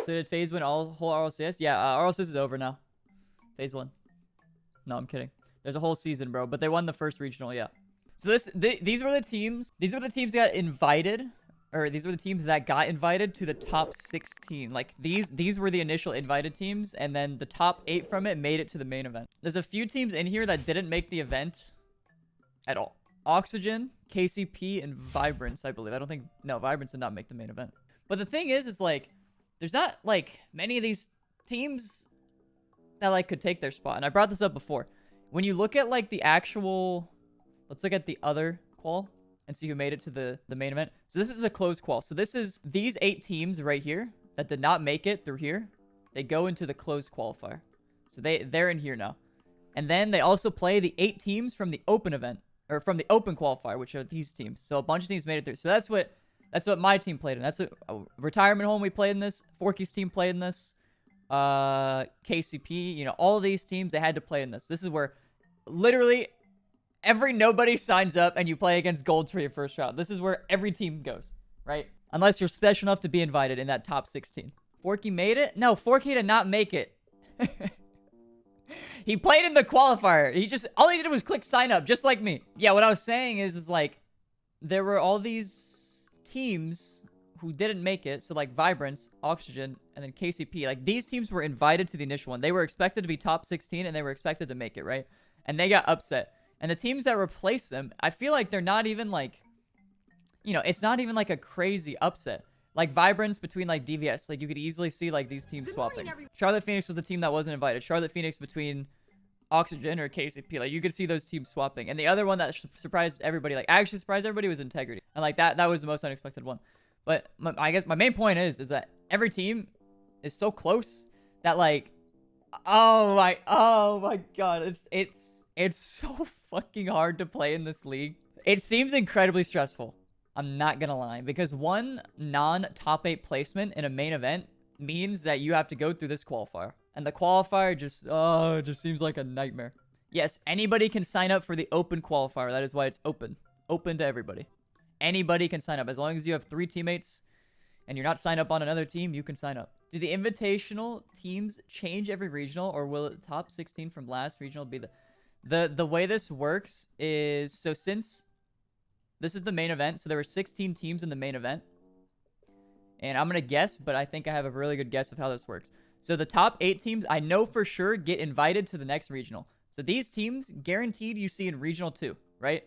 So did Faze win whole RLCS? Yeah, RLCS is over now. Faze won. No, I'm kidding. There's a whole season, bro. But they won the first regional, yeah. So these were the teams. These were the teams that got invited, or these were the teams that got invited to the top 16. Like these were the initial invited teams, and then the top 8 from it made it to the main event. There's a few teams in here that didn't make the event at all. Oxygen, KCP, and Vibrance, I believe. I don't think... No, Vibrance did not make the main event. But the thing is like, there's not, like, many of these teams that, like, could take their spot. And I brought this up before. When you look at, like, the actual... Let's look at the other qual and see who made it to the main event. So this is the closed qual. So this is these 8 teams right here that did not make it through here. They go into the closed qualifier. So they're in here now. And then they also play the 8 teams from the open event. Or from the open qualifier, which are these teams. So a bunch of teams made it through. So that's what my team played in. That's what Retirement Home we played in this. Forky's team played in this. KCP, you know, all of these teams, they had to play in this. This is where literally every nobody signs up and you play against Gold for your first round. This is where every team goes, right? Unless you're special enough to be invited in that top 16. Forky made it? No, Forky did not make it. He played in the qualifier. All he did was click sign up, just like me. Yeah, what I was saying is like, there were all these teams who didn't make it. So like Vibrance, Oxygen, and then KCP. Like these teams were invited to the initial one. They were expected to be top 16 and they were expected to make it, right? And they got upset. And the teams that replaced them, I feel like they're not even like, you know, it's not even like a crazy upset. Like Vibrance between like DVS, like you could easily see like these teams swapping. Charlotte Phoenix was the team that wasn't invited. Charlotte Phoenix between Oxygen or KCP, like you could see those teams swapping. And the other one that surprised everybody, like actually surprised everybody, was Integrity. And like that was the most unexpected one. But I guess my main point is that every team is so close that like, oh my god, it's so fucking hard to play in this league. It seems incredibly stressful. I'm not gonna lie, because one non-top 8 placement in a main event means that you have to go through this qualifier. And the qualifier just seems like a nightmare. Yes, anybody can sign up for the open qualifier. That is why it's open. Open to everybody. Anybody can sign up. As long as you have 3 teammates and you're not signed up on another team, you can sign up. Do the invitational teams change every regional, or will the top 16 from last regional be the way this works is, so since this is the main event, so there were 16 teams in the main event. And I'm going to guess, but I think I have a really good guess of how this works. So the top 8 teams, I know for sure, get invited to the next regional. So these teams, guaranteed you see in Regional 2, right?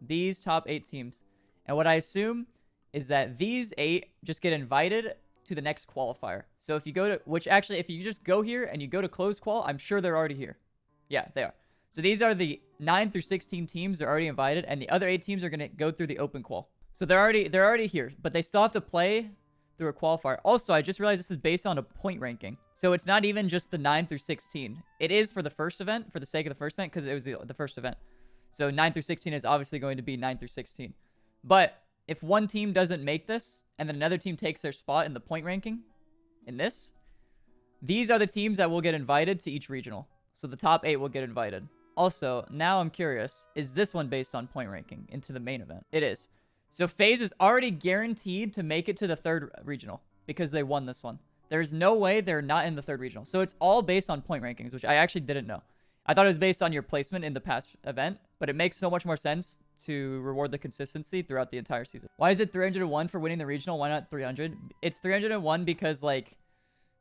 These top 8 teams. And what I assume is that these 8 just get invited to the next qualifier. So if you go to, which actually, if you just go here and you go to closed qual, I'm sure they're already here. Yeah, they are. So these are the 9 through 16 teams. They're already invited, and the other 8 teams are going to go through the open qual. So they're already here, but they still have to play through a qualifier. Also, I just realized this is based on a point ranking. So it's not even just the 9 through 16. It is for the first event, for the sake of the first event, because it was the first event. So 9 through 16 is obviously going to be 9 through 16. But if one team doesn't make this, and then another team takes their spot in the point ranking, in this, these are the teams that will get invited to each regional. So the top 8 will get invited. Also, now I'm curious, is this one based on point ranking into the main event? It is. So Faze is already guaranteed to make it to the 3rd regional because they won this one. There's no way they're not in the 3rd regional. So it's all based on point rankings, which I actually didn't know. I thought it was based on your placement in the past event, but it makes so much more sense to reward the consistency throughout the entire season. Why is it 301 for winning the regional? Why not 300? It's 301 because, like,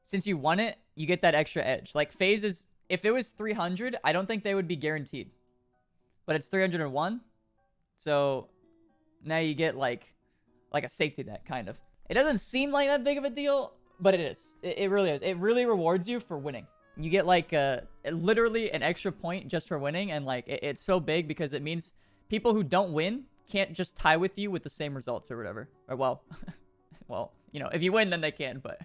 since you won it, you get that extra edge. Like, Faze is... If it was 300, I don't think they would be guaranteed. But it's 301. So now you get like a safety net, kind of. It doesn't seem like that big of a deal, but it is. It really is. It really rewards you for winning. You get like literally an extra point just for winning. And like it's so big because it means people who don't win can't just tie with you with the same results or whatever. Or well, well, you know, if you win, then they can, but...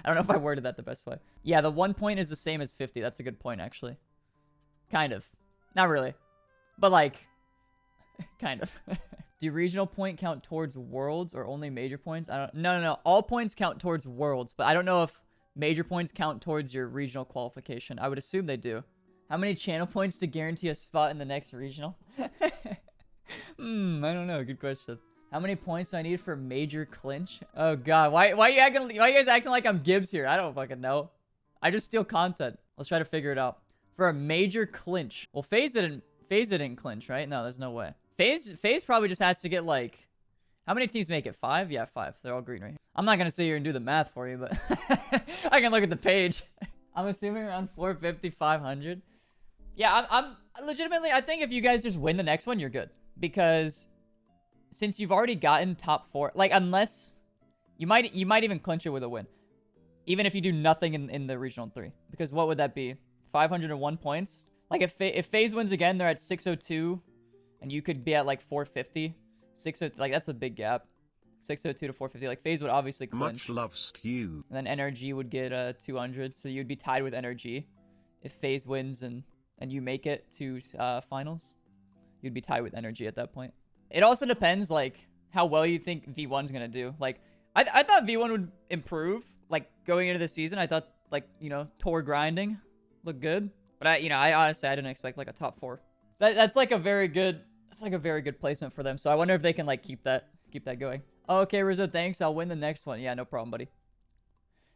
I don't know if I worded that the best way. Yeah, the 1 point is the same as 50. That's a good point, actually. Kind of. Not really. But, like, kind of. Do regional point count towards worlds or only major points? I don't... No. All points count towards worlds, but I don't know if major points count towards your regional qualification. I would assume they do. How many channel points to guarantee a spot in the next regional? I don't know. Good question. How many points do I need for major clinch? Oh god, why are you guys acting like I'm Gibbs here? I don't fucking know. I just steal content. Let's try to figure it out. For a major clinch. Well, Faze didn't clinch, right? No, there's no way. Faze probably just has to get like, how many teams make it? 5? Yeah, 5. They're all green right here. I'm not gonna sit here and do the math for you, but I can look at the page. I'm assuming around 450, 500. Yeah, I'm legitimately, I think if you guys just win the next one, you're good. Because since you've already gotten top 4, like unless you might even clinch it with a win. Even if you do nothing in the regional 3. Because what would that be? 501 points? Like if Faze wins again, they're at 602 and you could be at like 450. 602, like that's a big gap. 602 to 450. Like Faze would obviously clinch. Much love, Stew. And then NRG would get 200, so you'd be tied with NRG. If Faze wins and you make it to finals, you'd be tied with NRG at that point. It also depends like how well you think V1's gonna do. Like I thought V1 would improve. Like going into the season, I thought like, you know, Tor grinding looked good. But I honestly I didn't expect like a top 4. That's like a very good placement for them. So I wonder if they can like keep that going. Okay, Rizzo, thanks. I'll win the next one. Yeah, no problem, buddy.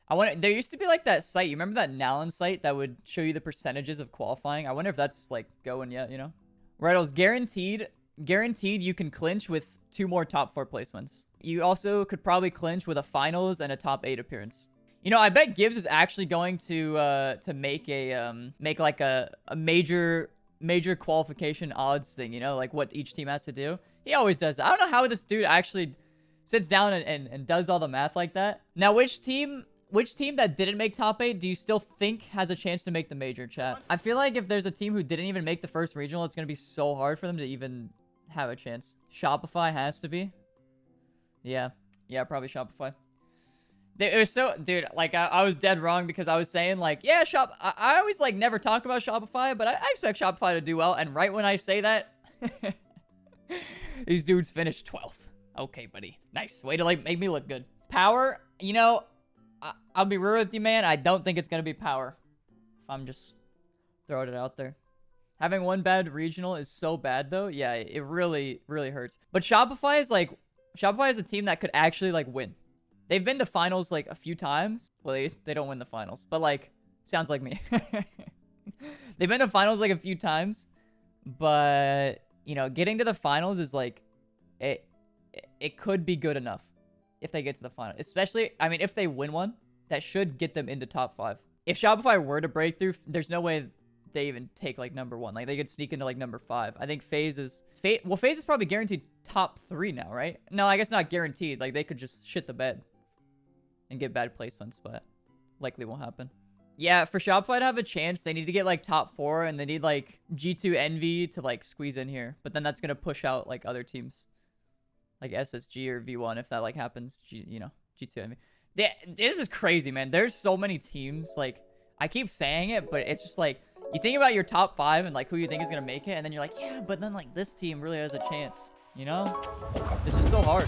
There used to be like that site. You remember that Nallen site that would show you the percentages of qualifying? I wonder if that's like going yet, you know? Riddles, guaranteed you can clinch with 2 more top 4 placements. You also could probably clinch with a finals and a top 8 appearance. You know, I bet Gibbs is actually going to make like a major qualification odds thing, you know, like what each team has to do. He always does that. I don't know how this dude actually sits down and does all the math like that. Now, which team that didn't make top 8 do you still think has a chance to make the major, chat? I feel like if there's a team who didn't even make the first regional, it's going to be so hard for them to even have a chance. Shopify has to be. Yeah, probably Shopify. It was so, dude, like I was dead wrong because I was saying like, yeah, I always like never talk about Shopify, but I expect Shopify to do well. And right when I say that, these dudes finished 12th. Okay, buddy. Nice. Way to like make me look good. Power, you know, I'll be real with you, man. I don't think it's going to be Power. If I'm just throwing it out there. Having one bad regional is so bad though. Yeah, it really, really hurts. But Shopify is a team that could actually like win. They've been to finals like a few times. Well, they don't win the finals, but like, sounds like me. They've been to finals like a few times, but you know, getting to the finals is like, it could be good enough if they get to the final. Especially, I mean, if they win one, that should get them into top 5. If Shopify were to break through, there's no way they even take like number 1. Like they could sneak into like number 5. I think Faze is probably guaranteed top 3 now, right? No, I guess not guaranteed. Like they could just shit the bed and get bad placements, but likely won't happen. Yeah, for Shopify to have a chance, they need to get like top 4 and they need like G2 Envy to like squeeze in here. But then that's going to push out like other teams like SSG or V1 if that like happens, G2 Envy. This is crazy, man. There's so many teams. Like I keep saying it, but it's just like you think about your top 5 and like who you think is going to make it. And then you're like, yeah, but then like this team really has a chance, you know? It's just so hard.